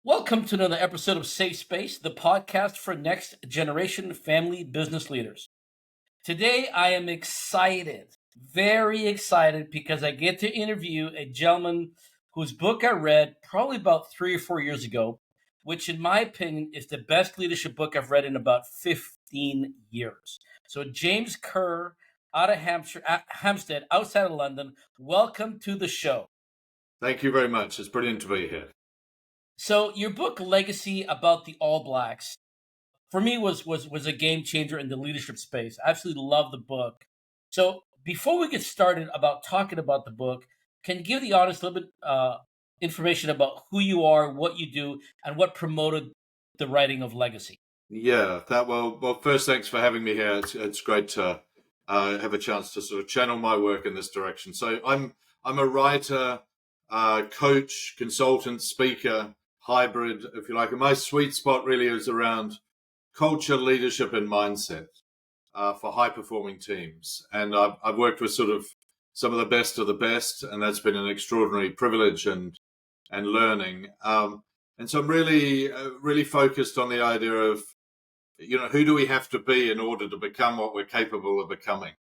Welcome to another episode of Safe Space, the podcast for next generation family business leaders. Today, I am excited, very excited, because I get to interview a gentleman whose book I read probably about 3 or 4 years ago, which, in my opinion, is the best leadership book I've read in about 15 years. So, James Kerr, out of Hampstead, outside of London, welcome to the show. Thank you very much. It's brilliant to be here. So, your book, Legacy, about the All Blacks, for me was a game changer in the leadership space. I absolutely love the book. So before we get started about talking about the book, can you give the audience a little bit information about who you are, what you do, and what promoted the writing of Legacy? Yeah, well. First, thanks for having me here. It's great to have a chance to sort of channel my work in this direction. So I'm a writer, coach, consultant, speaker, hybrid, if you like. And my sweet spot really is around culture, leadership, and mindset for high performing teams. And I've worked with sort of some of the best, and that's been an extraordinary privilege and learning. And so I'm really focused on the idea of, who do we have to be in order to become what we're capable of becoming,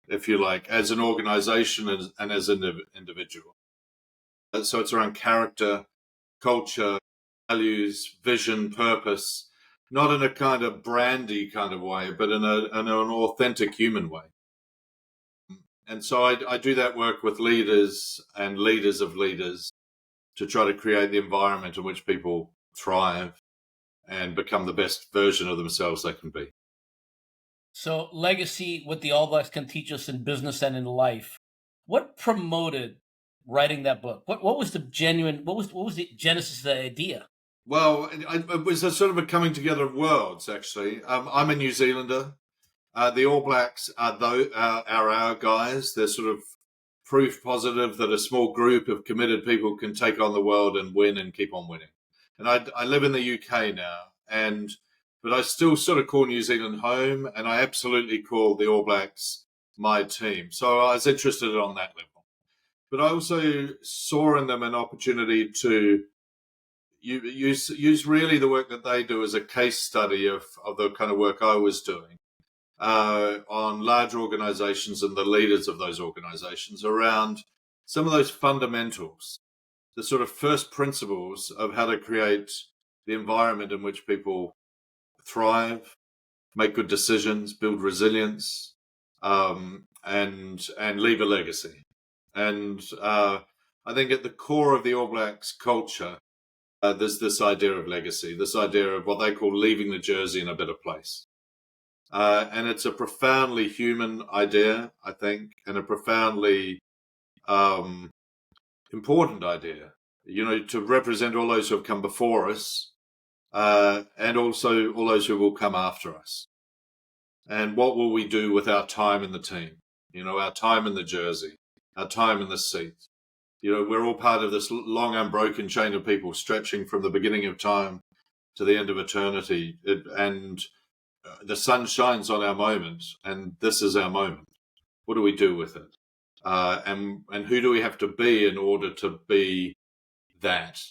if you like, as an organization and as an individual. So it's around character, culture, values, vision, purpose, not in a kind of brandy kind of way, but in an authentic human way. And so I do that work with leaders and leaders of leaders to try to create the environment in which people thrive and become the best version of themselves they can be. So Legacy, what the All Blacks can teach us in business and in life. What promoted writing that book? What was the the genesis of the idea? Well, it was a sort of a coming together of worlds, actually. I'm a New Zealander. The All Blacks are our guys. They're sort of proof positive that a small group of committed people can take on the world and win and keep on winning. And I live in the UK now, but I still sort of call New Zealand home, and I absolutely call the All Blacks my team. So I was interested on that level. But I also saw in them an opportunity to use really the work that they do as a case study of the kind of work I was doing on large organizations and the leaders of those organizations around some of those fundamentals, the sort of first principles of how to create the environment in which people thrive, make good decisions, build resilience, and leave a legacy. And I think at the core of the All Blacks culture, there's this idea of legacy, this idea of what they call leaving the jersey in a better place. And it's a profoundly human idea, I think, and a profoundly important idea, to represent all those who have come before us and also all those who will come after us. And what will we do with our time in the team? Our time in the jersey, our time in the seat. We're all part of this long unbroken chain of people stretching from the beginning of time to the end of eternity. And the sun shines on our moment, and this is our moment. What do we do with it? And who do we have to be in order to be that?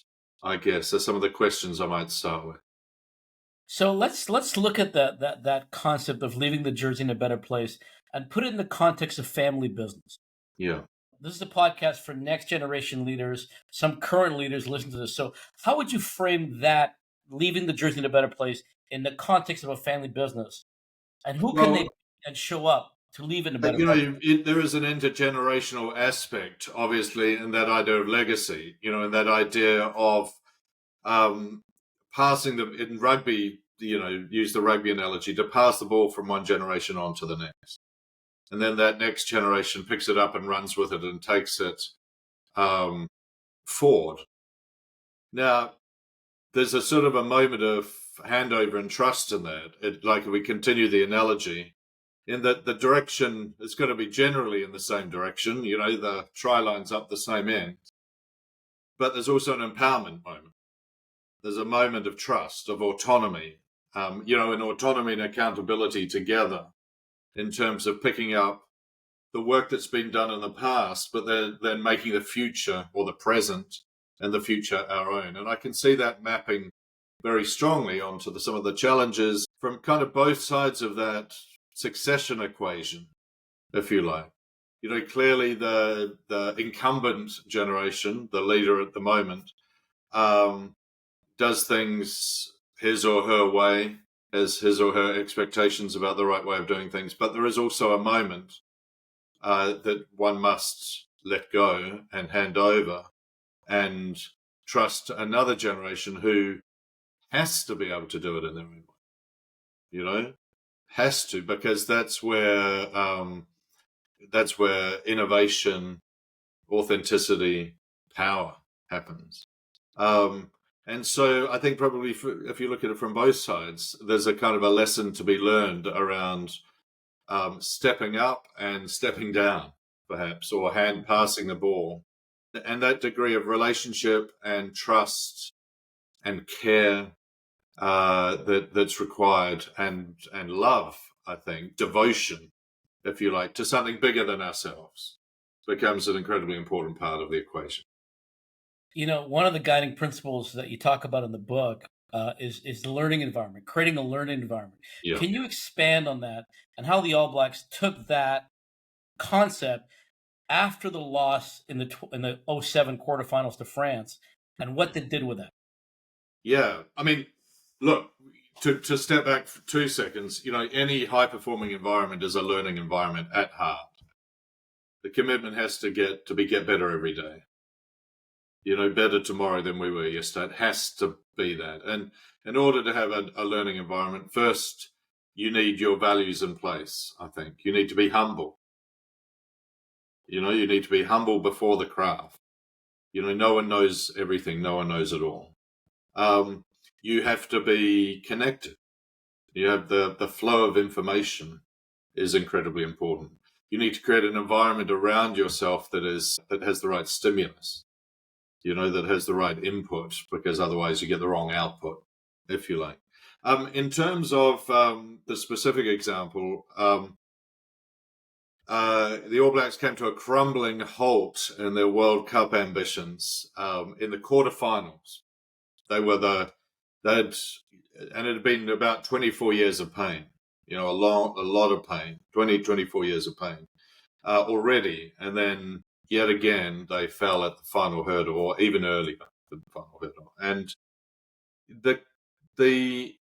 I guess are some of the questions I might start with. So let's look at that concept of leaving the jersey in a better place and put it in the context of family business. Yeah. This is a podcast for next generation leaders. Some current leaders listen to this. So how would you frame that, leaving the jersey in a better place, in the context of a family business? And who can they and show up to leave in a better place? There is an intergenerational aspect, obviously, in that idea of legacy, and that idea of passing them in rugby, use the rugby analogy, to pass the ball from one generation on to the next. And then that next generation picks it up and runs with it and takes it forward. Now, there's a sort of a moment of handover and trust in that. Like if we continue the analogy, in that the direction is going to be generally in the same direction, the try line's up the same end. But there's also an empowerment moment. There's a moment of trust, of autonomy, and autonomy and accountability together in terms of picking up the work that's been done in the past, but then making the future or the present and the future our own. And I can see that mapping very strongly onto some of the challenges from kind of both sides of that succession equation, if you like. Clearly the incumbent generation, the leader at the moment, does things his or her way, has his or her expectations about the right way of doing things. But there is also a moment that one must let go and hand over and trust another generation who has to be able to do it in their own way, has to, because that's where innovation, authenticity, power happens. And so I think probably if you look at it from both sides, there's a kind of a lesson to be learned around stepping up and stepping down, perhaps, or hand passing the ball. And that degree of relationship and trust and care that's required, and love, I think, devotion, if you like, to something bigger than ourselves, becomes an incredibly important part of the equation. One of the guiding principles that you talk about in the book is the learning environment, creating a learning environment. Yeah. Can you expand on that and how the All Blacks took that concept after the loss in the 07 quarterfinals to France, and what they did with that? Yeah, I mean, look, to step back for 2 seconds, any high-performing environment is a learning environment at heart. The commitment has to get better every day. Better tomorrow than we were yesterday. It has to be that. And in order to have a learning environment, first, you need your values in place, I think. You need to be humble. You need to be humble before the craft. No one knows everything. No one knows it all. You have to be connected. You have the flow of information is incredibly important. You need to create an environment around yourself that has the right stimulus, that has the right input, because otherwise you get the wrong output, if you like. In terms of the specific example, the All Blacks came to a crumbling halt in their World Cup ambitions in the quarterfinals. And it had been about 24 years of pain, a lot of pain, 24 years of pain already. And then yet again, they fell at the final hurdle, or even earlier than the final hurdle. And the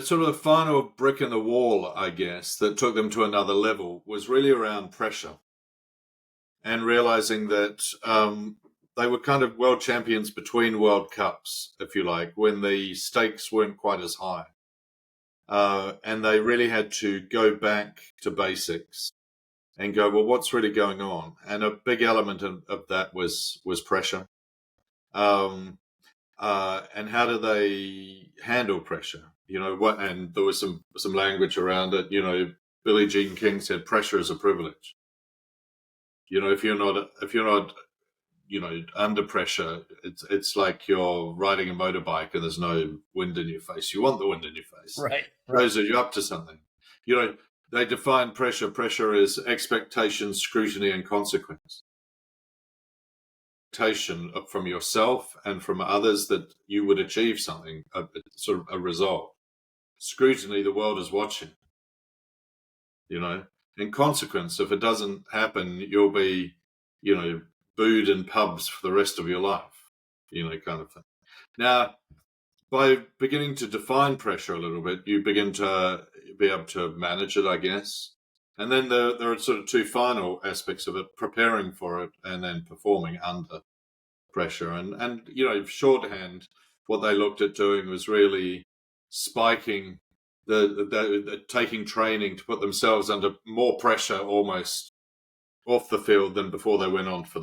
sort of final brick in the wall, I guess, that took them to another level was really around pressure, and realizing that they were kind of world champions between World Cups, if you like, when the stakes weren't quite as high. And they really had to go back to basics and go, well, what's really going on? And a big element of that was pressure. And how do they handle pressure? And there was some language around it. Billie Jean King said, pressure is a privilege. If you're not under pressure, it's like you're riding a motorbike and there's no wind in your face. You want the wind in your face. Right. Shows that you're up to something. They define pressure. Pressure is expectation, scrutiny, and consequence. Expectation from yourself and from others that you would achieve something, sort of a result. Scrutiny, the world is watching. In consequence, if it doesn't happen, you'll be, booed in pubs for the rest of your life, kind of thing. Now, by beginning to define pressure a little bit, you begin to be able to manage it, I guess. And then there are sort of two final aspects of it: preparing for it and then performing under pressure. And shorthand, what they looked at doing was really spiking the taking training to put themselves under more pressure almost off the field than before they went on to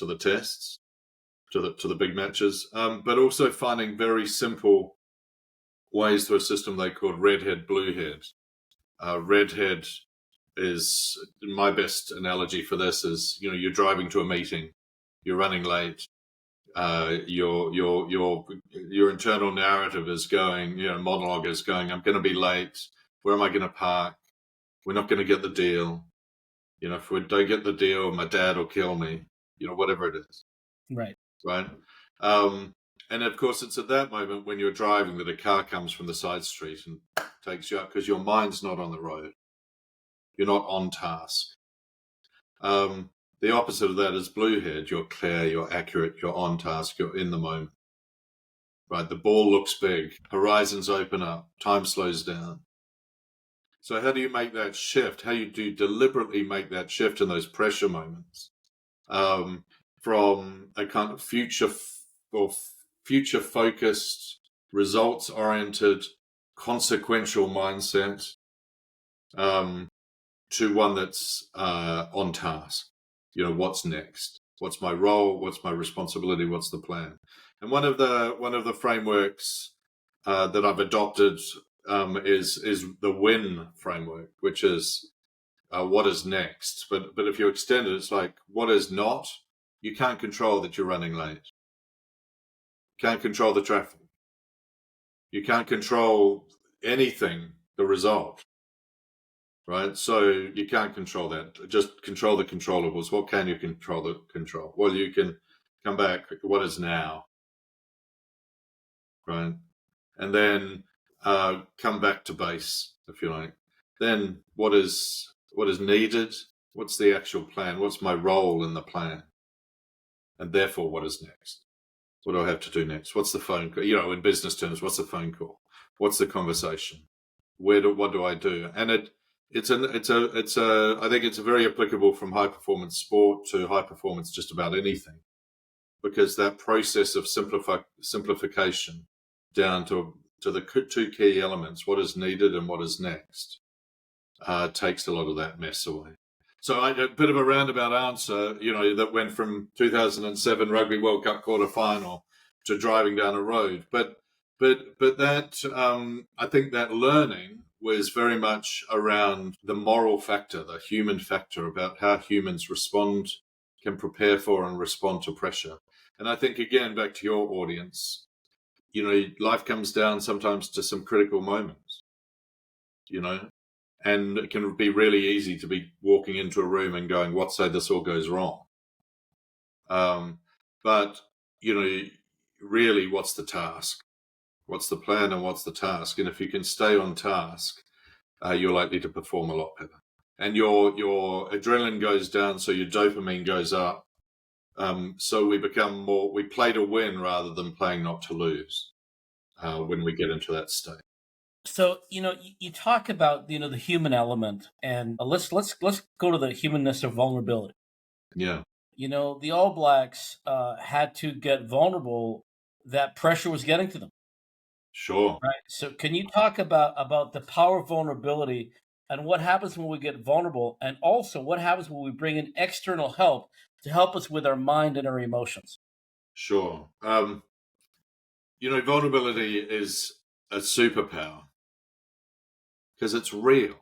the tests, to the big matches, but also finding very simple ways through a system they called redhead, bluehead. Redhead is, my best analogy for this is, you're driving to a meeting, you're running late, your internal narrative is going, monologue is going, I'm going to be late. Where am I going to park? We're not going to get the deal. If we don't get the deal, my dad will kill me. Whatever it is. Right. right? Um, and of course, it's at that moment when you're driving that a car comes from the side street and takes you out because your mind's not on the road. You're not on task. Um, the opposite of that is blue-haired. You're clear, you're accurate, you're on task, you're in the moment. Right, the ball looks big, horizons open up, time slows down. So how do you make that shift? How do you deliberately make that shift in those pressure moments from a kind of future focused, results oriented, consequential mindset to one that's on task? What's next? What's my role? What's my responsibility? What's the plan? And one of the frameworks that I've adopted is the WIN framework, which is what is next. But if you extend it, it's like what is not. You can't control that you're running late. Can't control the traffic. You can't control anything. The result. Right, so you can't control that. Just control the controllables. What can you control? Well, you can come back. What is now? Right, and then come back to base, if you like. Then what is needed? What's the actual plan? What's my role in the plan? And therefore, what is next? What do I have to do next? What's the phone call? In business terms, what's the phone call? What's the conversation? What do I do? And I think it's very applicable from high performance sport to high performance just about anything, because that process of simplification down to the two key elements, what is needed and what is next, takes a lot of that mess away. So a bit of a roundabout answer, that went from 2007 Rugby World Cup quarterfinal to driving down a road. But that I think that learning was very much around the moral factor, the human factor, about how humans can prepare for and respond to pressure. And I think, again, back to your audience, life comes down sometimes to some critical moments, and it can be really easy to be walking into a room and going, what say this all goes wrong? But, really, what's the task? What's the plan and what's the task? And if you can stay on task, you're likely to perform a lot better. And your adrenaline goes down, so your dopamine goes up. So we play to win rather than playing not to lose when we get into that state. So you talk about the human element, and let's go to the humanness of vulnerability. Yeah. The All Blacks had to get vulnerable. That pressure was getting to them. Sure. Right. So can you talk about the power of vulnerability and what happens when we get vulnerable, and also what happens when we bring in external help to help us with our mind and our emotions? Sure. Vulnerability is a superpower because it's real.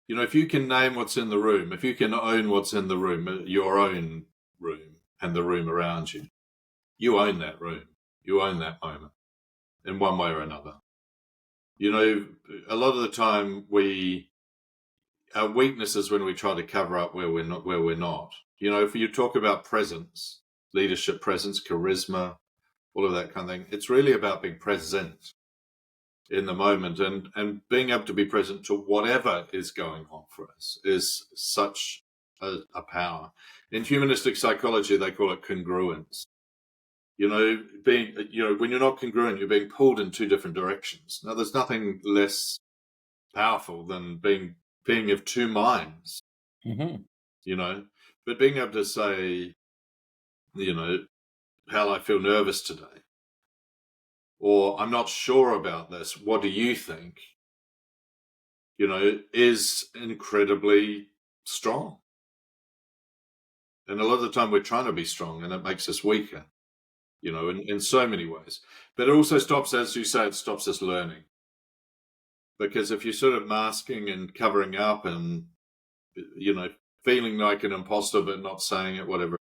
If you can name what's in the room, if you can own what's in the room, your own room and the room around you, you own that room. You own that moment in one way or another. A lot of the time our weakness is when we try to cover up where we're not. If you talk about presence, leadership presence, charisma, all of that kind of thing, it's really about being present in the moment and being able to be present to whatever is going on for us is such a power. In humanistic psychology, they call it congruence. When you're not congruent, you're being pulled in two different directions. Now, there's nothing less powerful than being of two minds, Mm-hmm. but being able to say, how I feel nervous today, or I'm not sure about this, what do you think? Is incredibly strong. And a lot of the time we're trying to be strong and it makes us weaker, in so many ways. But it also stops, as you say, it stops us learning. Because if you're sort of masking and covering up and, feeling like an imposter but not saying it, whatever,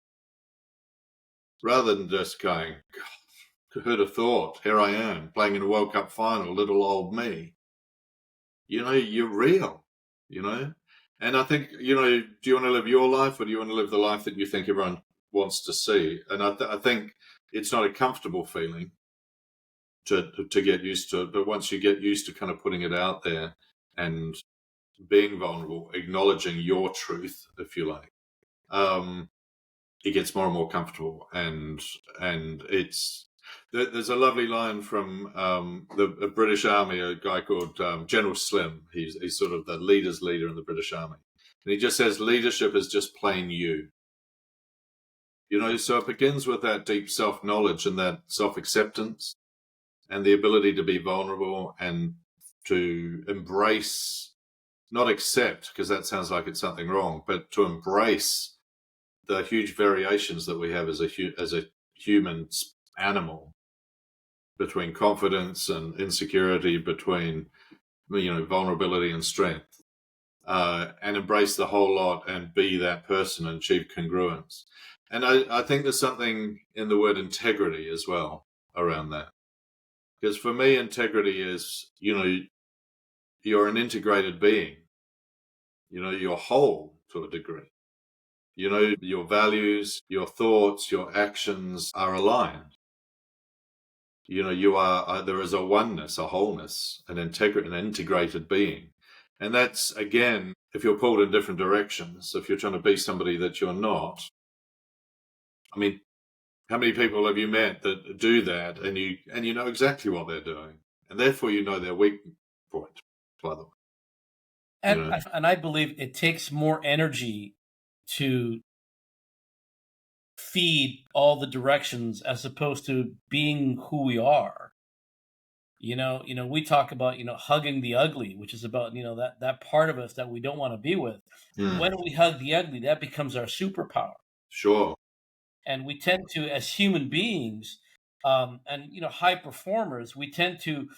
rather than just going, God, who'd have thought, here I am, playing in a World Cup final, little old me. You're real, And I think, do you want to live your life or do you want to live the life that you think everyone wants to see. And I think it's not a comfortable feeling to get used to it, but once you get used to kind of putting it out there and being vulnerable, acknowledging your truth, if you like, it gets more and more comfortable. And it's there's a lovely line from the British Army, a guy called General Slim. He's sort of the leader's leader in the British Army, and he just says leadership is just plain you. So it begins with that deep self-knowledge and that self-acceptance and the ability to be vulnerable and to embrace, not accept, because that sounds like it's something wrong, but to embrace the huge variations that we have as a human animal, between confidence and insecurity, between vulnerability and strength, and embrace the whole lot and be that person and achieve congruence. And I think there's something in the word integrity as well around that. Because for me, integrity is, you're an integrated being. You're whole to a degree. Your values, your thoughts, your actions are aligned. You are, there is a oneness, a wholeness, an integrated being. And that's, again, if you're pulled in different directions, if you're trying to be somebody that you're not, I mean, how many people have you met that do that and you know exactly what they're doing, and therefore you know their weak point, by the way. And I believe it takes more energy to feed all the directions as opposed to being who we are. We talk about, hugging the ugly, which is about, that part of us that we don't want to be with. When we hug the ugly, that becomes our superpower. Sure. And we tend to, as human beings, and high performers, we tend to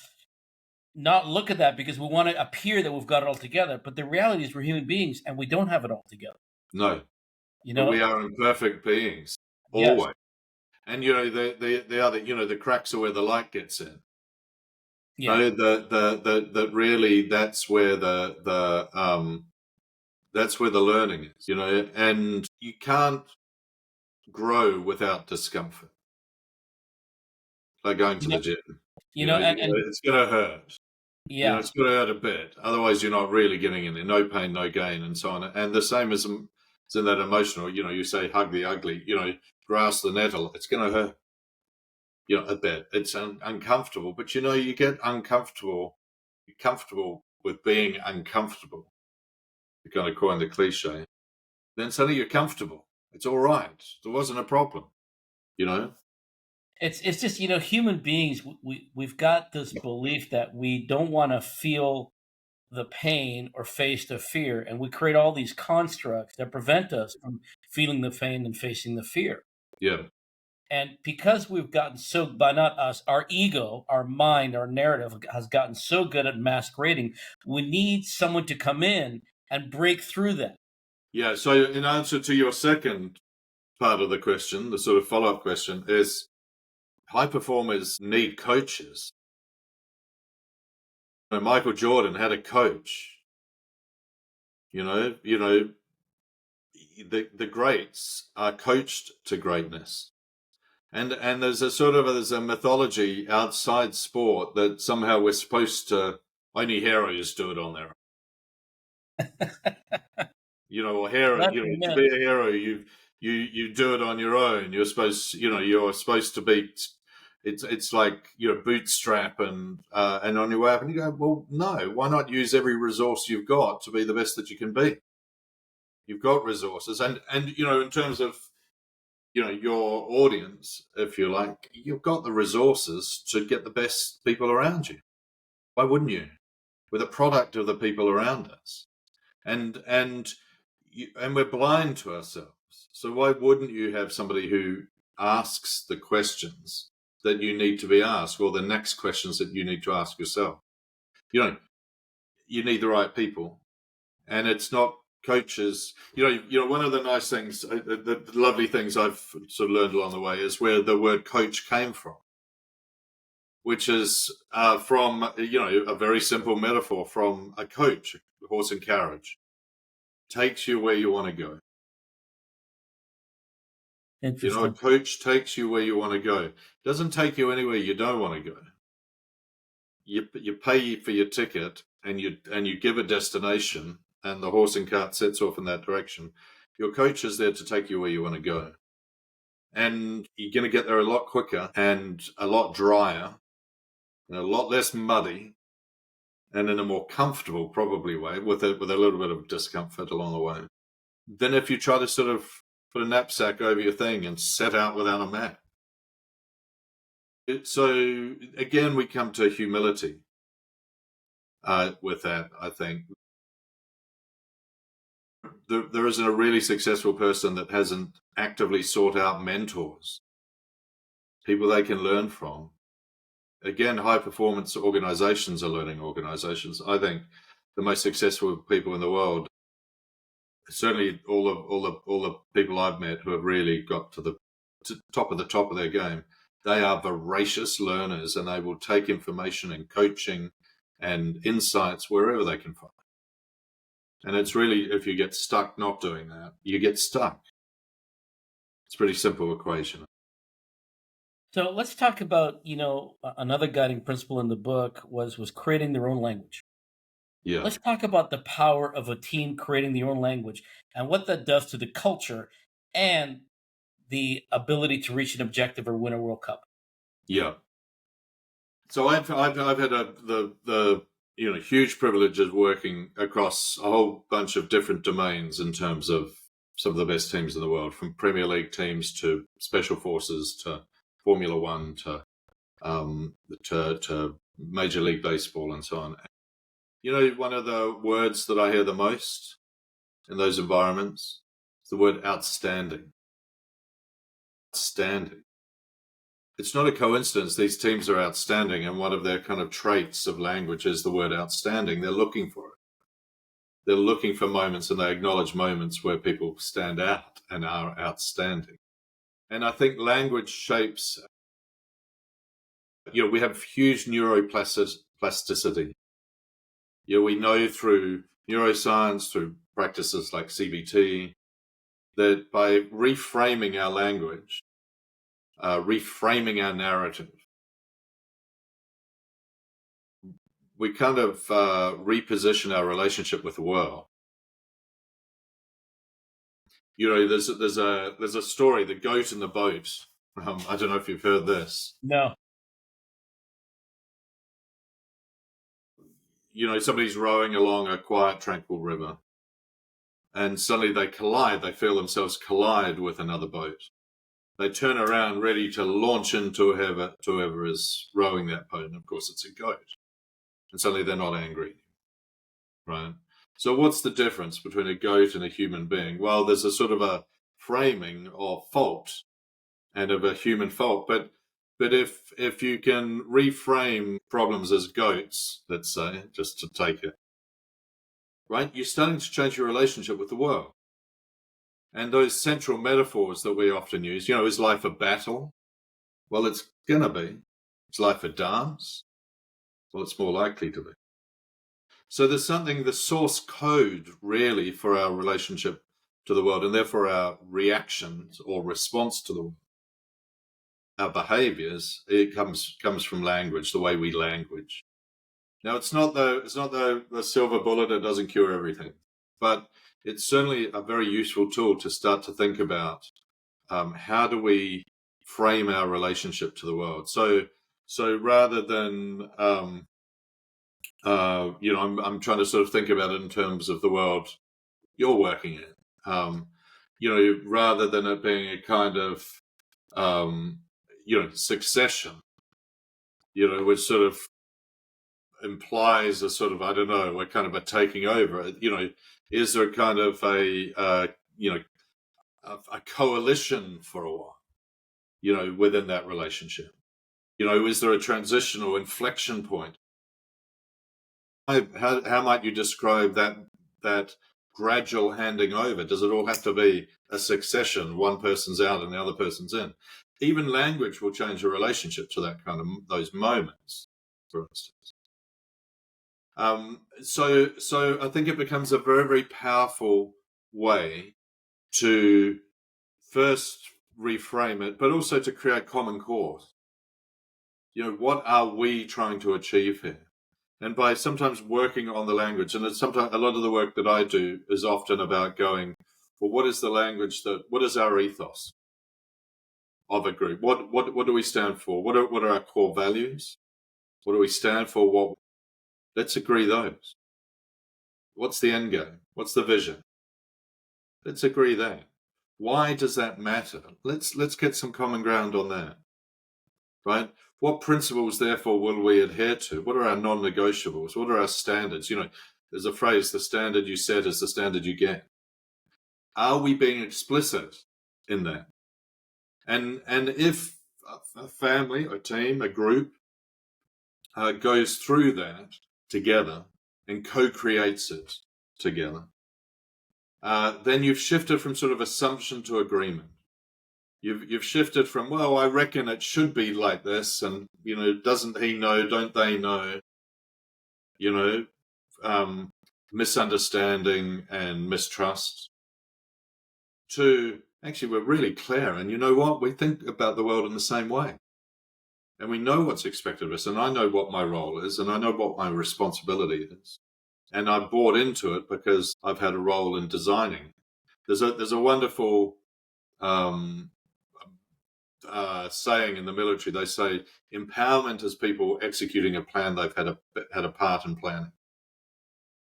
not look at that because we want to appear that we've got it all together. But the reality is we're human beings and we don't have it all together. No. But we are imperfect beings, always. Yes. And the other, the cracks are where the light gets in. Yeah. That really, that's where that's where the learning is. And you can't grow without discomfort. Like going to the gym. And it's going to hurt. Yeah. It's going to hurt a bit. Otherwise, you're not really getting in there. No pain, no gain, and so on. And the same as in that emotional, you say hug the ugly, grasp the nettle. It's going to hurt, a bit. It's uncomfortable. But, you get uncomfortable. You're comfortable with being uncomfortable. You kind of coin the cliche. Then suddenly you're comfortable. It's all right. There wasn't a problem, It's just, human beings, we've got this belief that we don't want to feel the pain or face the fear. And we create all these constructs that prevent us from feeling the pain and facing the fear. Yeah. And because we've gotten not us, our ego, our mind, our narrative has gotten so good at masquerading, we need someone to come in and break through that. Yeah. So in answer to your second part of the question, the sort of follow-up question is, high performers need coaches. Michael Jordan had a coach. The greats are coached to greatness. And there's a mythology outside sport that somehow we're supposed to, only heroes do it on their own. Or hero, to be a hero, you do it on your own. You're supposed to be, it's like bootstrap and on your way up, and you go, well, no, why not use every resource you've got to be the best that you can be? You've got resources, and in terms of your audience, if you like, you've got the resources to get the best people around you. Why wouldn't you? We're the product of the people around us, and we're blind to ourselves. So why wouldn't you have somebody who asks the questions that you need to be asked, or the next questions that you need to ask yourself? You need the right people, and it's not coaches. One of the nice things, the lovely things I've sort of learned along the way is where the word coach came from, which is from a very simple metaphor from a coach, a horse and carriage, takes you where you want to go. A Interesting. coach takes you where you want to go. Doesn't take you anywhere you don't want to go. You pay for your ticket and you give a destination, and the horse and cart sets off in that direction. Your coach is there to take you where you want to go, and you're going to get there a lot quicker and a lot drier and a lot less muddy, and in a more comfortable, probably way, with a little bit of discomfort along the way, than if you try to sort of put a knapsack over your thing and set out without a map. So again, we come to humility with that. I think there isn't a really successful person that hasn't actively sought out mentors, people they can learn from. Again, high performance organizations are learning organizations. I think the most successful people in the world, certainly all the people I've met who have really got to the top of their game, they are voracious learners, and they will take information and coaching and insights wherever they can find. And it's really, if you get stuck not doing that, you get stuck. It's a pretty simple equation. So let's talk about, another guiding principle in the book was creating their own language. Yeah. Let's talk about the power of a team creating their own language and what that does to the culture and the ability to reach an objective or win a World Cup. Yeah. So I've had the huge privilege of working across a whole bunch of different domains in terms of some of the best teams in the world, from Premier League teams to special forces to Formula One to Major League Baseball and so on. One of the words that I hear the most in those environments is the word outstanding. Outstanding. It's not a coincidence these teams are outstanding, and one of their kind of traits of language is the word outstanding. They're looking for it. They're looking for moments, and they acknowledge moments where people stand out and are outstanding. And I think language shapes, we have huge neuroplasticity. We know through neuroscience, through practices like CBT, that by reframing our language, reframing our narrative, we kind of reposition our relationship with the world. There's a story, the goat and the boat. I don't know if you've heard this. No. Somebody's rowing along a quiet, tranquil river, and suddenly they collide. They feel themselves collide with another boat. They turn around, ready to launch into whoever is rowing that boat. And of course, it's a goat. And suddenly they're not angry, right? So what's the difference between a goat and a human being? Well, there's a sort of a framing of fault and of a human fault. But if you can reframe problems as goats, let's say, just to take it, right, you're starting to change your relationship with the world. And those central metaphors that we often use, is life a battle? Well, it's going to be. Is life a dance? Well, it's more likely to be. So there's something, the source code really for our relationship to the world, and therefore our reactions or response to the world, our behaviors, it comes from language, the way we language. Now, it's not the silver bullet that doesn't cure everything, but it's certainly a very useful tool to start to think about how do we frame our relationship to the world. So rather than I'm trying to sort of think about it in terms of the world you're working in. Rather than it being a kind of succession, which sort of implies a sort of, I don't know, a kind of a taking over. Is there kind of a coalition for a while, within that relationship? Is there a transitional inflection point? How might you describe that gradual handing over? Does it all have to be a succession? One person's out and the other person's in. Even language will change your relationship to that kind of those moments, for instance. So I think it becomes a very, very powerful way to first reframe it, but also to create common cause. What are we trying to achieve here? And by sometimes working on the language, and it's sometimes a lot of the work that I do is often about going, well, what is the language what is our ethos of a group? What do we stand for? What are our core values? What do we stand for? Let's agree those. What's the end game? What's the vision? Let's agree that. Why does that matter? Let's get some common ground on that. Right? What principles, therefore, will we adhere to? What are our non-negotiables? What are our standards? There's a phrase, the standard you set is the standard you get. Are we being explicit in that? And if a family, a team, a group goes through that together and co-creates it together, then you've shifted from sort of assumption to agreement. You've shifted from, well, I reckon it should be like this, and doesn't he know? Don't they know? Misunderstanding and mistrust. To actually, we're really clear, and you know what? We think about the world in the same way, and we know what's expected of us, and I know what my role is, and I know what my responsibility is, and I bought into it because I've had a role in designing. There's a wonderful saying in the military. They say empowerment is people executing a plan they've had a part in planning.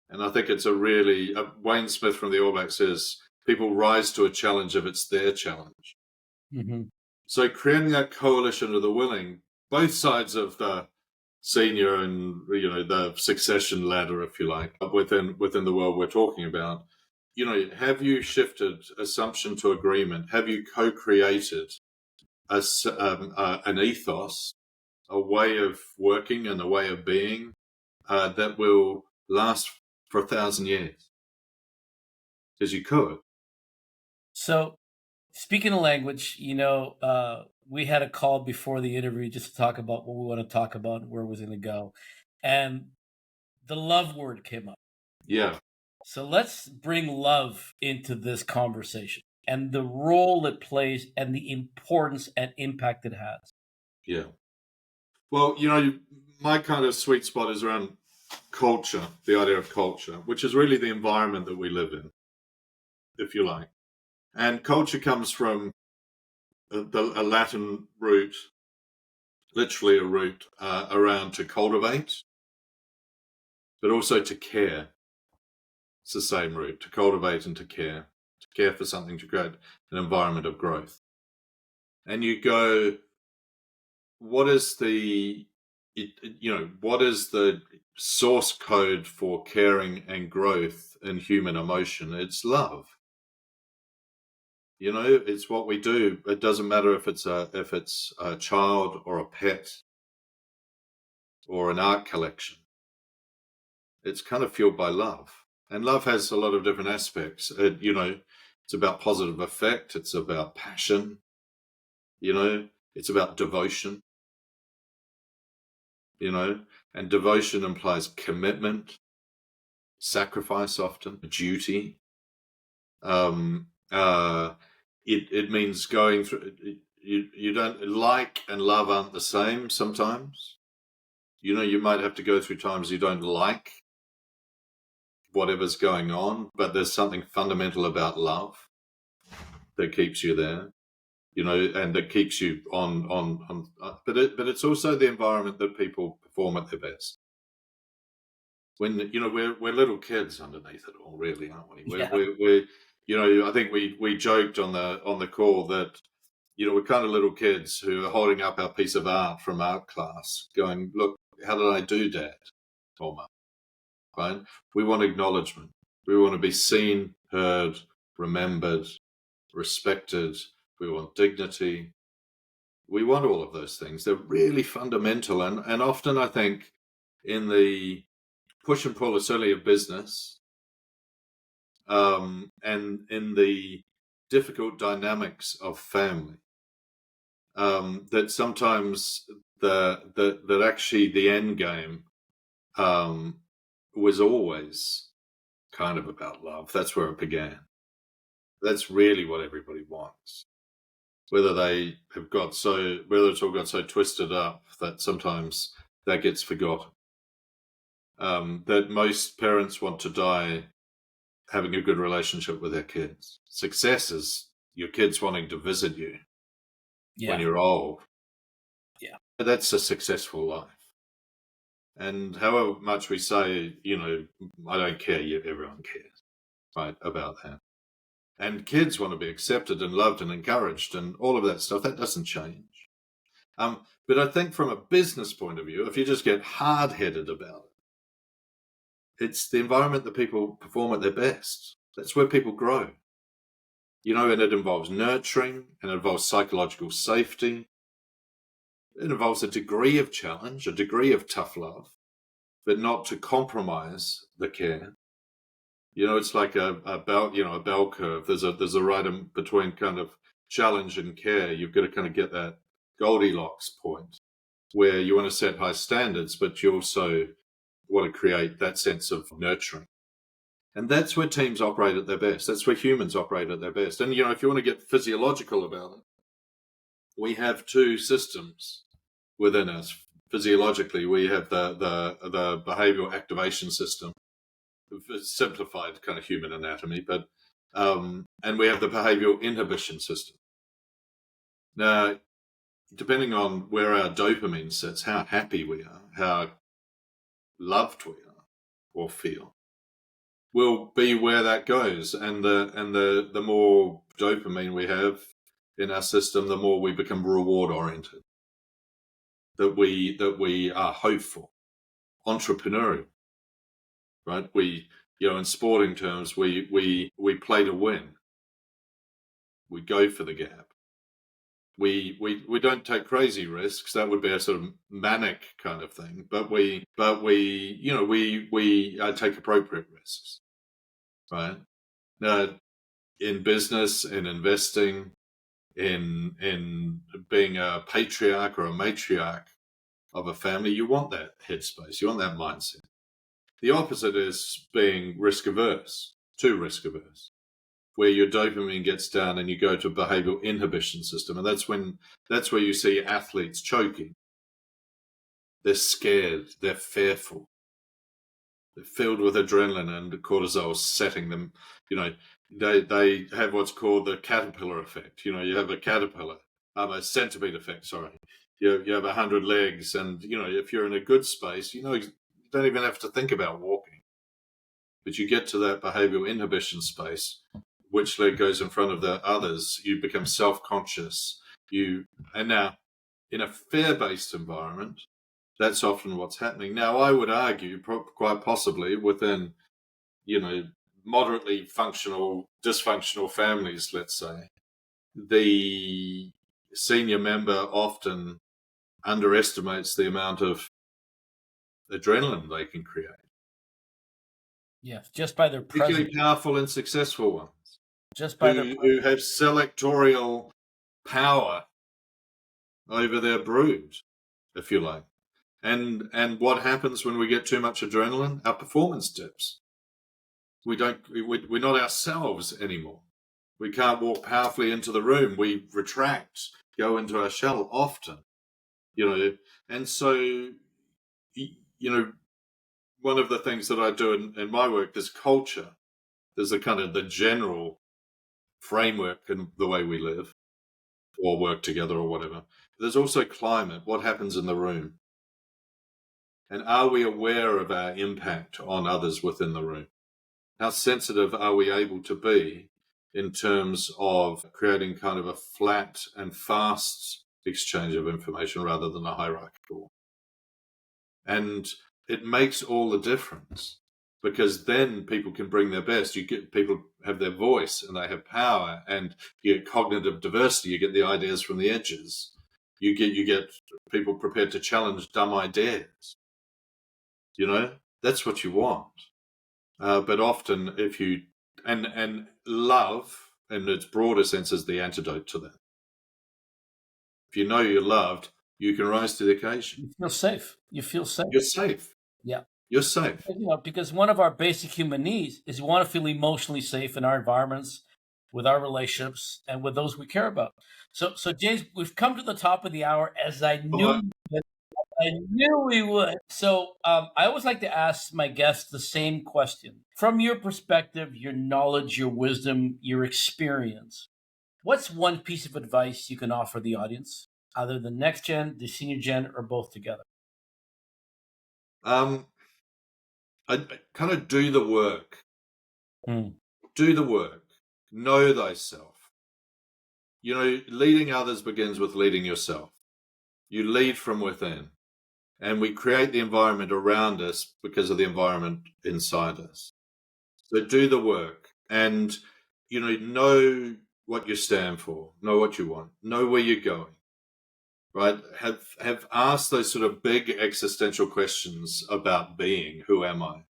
And I think it's Wayne Smith from the All Blacks says people rise to a challenge if it's their challenge. Mm-hmm. So creating that coalition of the willing, both sides of the senior and the succession ladder, if you like, within the world we're talking about. Have you shifted assumption to agreement? Have you co-created an ethos, a way of working and a way of being that will last for 1,000 years? Because you could. So, speaking of language, we had a call before the interview just to talk about what we want to talk about, where we're going to go. And the love word came up. Yeah. So let's bring love into this conversation and the role it plays and the importance and impact it has. Yeah. Well, my kind of sweet spot is around culture, the idea of culture, which is really the environment that we live in, if you like. And culture comes from a Latin root, literally a root around to cultivate, but also to care. It's the same root, to cultivate and to care for something, to create an environment of growth. And you go, what is the source code for caring and growth in human emotion? It's love. It's what we do. It doesn't matter if it's a child or a pet or an art collection. It's kind of fueled by love. And love has a lot of different aspects. It's about positive affect. It's about passion. It's about devotion. And devotion implies commitment, sacrifice, often duty. It means going through. You don't like and love aren't the same sometimes. You might have to go through times you don't like whatever's going on, but there's something fundamental about love that keeps you there, and that keeps you on. But it's also the environment that people perform at their best. When we're little kids underneath it all, really, aren't we? Yeah. We're I think we joked on the call that we're kind of little kids who are holding up our piece of art from art class, going, "Look, how did I do, Dad or Mum?" Right? We want acknowledgement. We want to be seen, heard, remembered, respected. We want dignity. We want all of those things. They're really fundamental, and often I think in the push and pull, certainly of business, and in the difficult dynamics of family, that sometimes that actually the end game was always kind of about love. That's where it began. That's really what everybody wants. whether it's all got so twisted up that sometimes that gets forgotten. That most parents want to die having a good relationship with their kids. Success is your kids wanting to visit you when you're old. Yeah. That's a successful life. And however much we say, I don't care, everyone cares, right, about that. And kids want to be accepted and loved and encouraged and all of that stuff. That doesn't change. But I think from a business point of view, if you just get hard-headed about it, it's the environment that people perform at their best. That's where people grow. And it involves nurturing, and it involves psychological safety. It involves a degree of challenge, a degree of tough love, but not to compromise the care. It's like a bell curve. There's a right in between kind of challenge and care. You've got to kind of get that Goldilocks point where you want to set high standards, but you also want to create that sense of nurturing. And that's where teams operate at their best. That's where humans operate at their best. And, if you want to get physiological about it, we have two systems within us. Physiologically, we have the behavioral activation system, simplified kind of human anatomy, but and we have the behavioral inhibition system. Now, depending on where our dopamine sits, how happy we are, how loved we are or feel, will be where that goes. And the more dopamine we have in our system, the more we become reward oriented. That we are hopeful, entrepreneurial, right? We, in sporting terms, we play to win. We go for the gap. We don't take crazy risks. That would be a sort of manic kind of thing. But we take appropriate risks, right? Now, in business, in investing, in being a patriarch or a matriarch of a family, you want that headspace. You want that mindset. The opposite is being risk averse, too risk averse, where your dopamine gets down and you go to a behavioral inhibition system. And that's where you see athletes choking. They're scared. They're fearful. They're filled with adrenaline and cortisol setting them. They have what's called the caterpillar effect. You have a caterpillar, a centipede effect, sorry. You have 100 legs, and, if you're in a good space, you don't even have to think about walking. But you get to that behavioral inhibition space, which leg goes in front of the others, you become self-conscious. And now, in a fear-based environment, that's often what's happening. Now, I would argue, quite possibly, within, moderately dysfunctional families, let's say, the senior member often underestimates the amount of adrenaline they can create. Yeah, just by their presence. Particularly powerful and successful ones. Just by who have selectorial power over their brood, if you like. And what happens when we get too much adrenaline? Our performance dips. We're not ourselves anymore. We can't walk powerfully into the room. We retract, go into our shell often, And so, one of the things that I do in my work, there's culture. There's a kind of the general framework in the way we live or work together or whatever. There's also climate, what happens in the room. And are we aware of our impact on others within the room? How sensitive are we able to be in terms of creating kind of a flat and fast exchange of information rather than a hierarchical? And it makes all the difference, because then people can bring their best. People have their voice and they have power, and you get cognitive diversity. You get the ideas from the edges. You get people prepared to challenge dumb ideas. That's what you want. But often, and love, in its broader sense, is the antidote to that. If you know you're loved, you can rise to the occasion. You feel safe. You're safe. Yeah. You're safe. Because one of our basic human needs is we want to feel emotionally safe in our environments. with our relationships, and with those we care about. So James, we've come to the top of the hour, as Well, I knew we would. So I always like to ask my guests the same question. From your perspective, your knowledge, your wisdom, your experience, what's one piece of advice you can offer the audience, either the next gen, the senior gen, or both together? um, I kind of do the work. Mm. Do the work. Know thyself. You know, leading others begins with leading yourself. You lead from within, and we create the environment around us because of the environment inside us. So do the work, and know what you stand for, know what you want, know where you're going. Right? Have asked those sort of big existential questions about being. Who am I?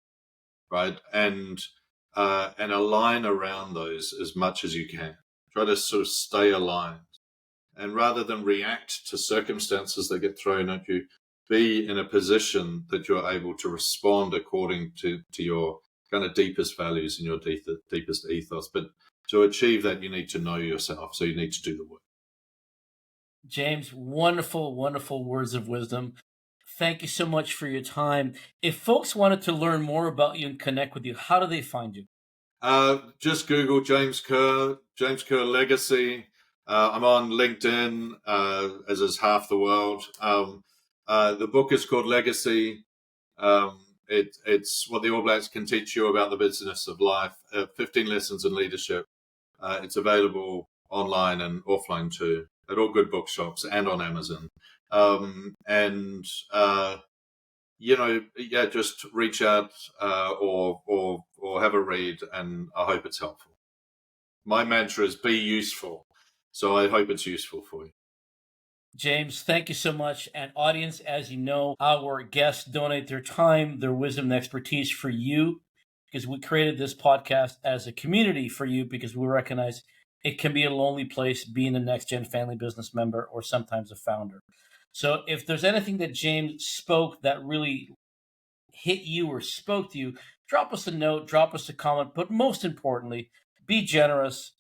Right? And align around those as much as you can. Try to sort of stay aligned. And rather than react to circumstances that get thrown at you, be in a position that you're able to respond according to your kind of deepest values and your deepest ethos. But to achieve that, you need to know yourself. So you need to do the work. James, wonderful, wonderful words of wisdom. Thank you so much for your time. If folks wanted to learn more about you and connect with you, how do they find you? Just Google James Kerr, James Kerr Legacy. I'm on LinkedIn, as is half the world. The book is called Legacy. It's what the All Blacks can teach you about the business of life. 15 lessons in leadership. It's available online and offline too, at all good bookshops and on Amazon. And yeah, just reach out, or have a read, and I hope it's helpful. My mantra is be useful, so I hope it's useful for you. James, thank you so much. And audience, as you know, our guests donate their time, their wisdom, and expertise for you, because we created this podcast as a community for you, because we recognize it can be a lonely place being a next gen family business member or sometimes a founder. So if there's anything that James spoke that really hit you or spoke to you, drop us a note, drop us a comment, but most importantly, be generous.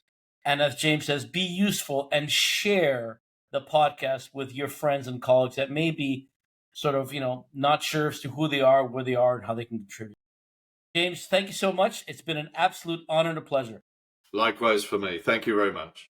And as James says, be useful and share the podcast with your friends and colleagues that may be sort of, not sure as to who they are, where they are, and how they can contribute. James, thank you so much. It's been an absolute honor and a pleasure. Likewise for me. Thank you very much.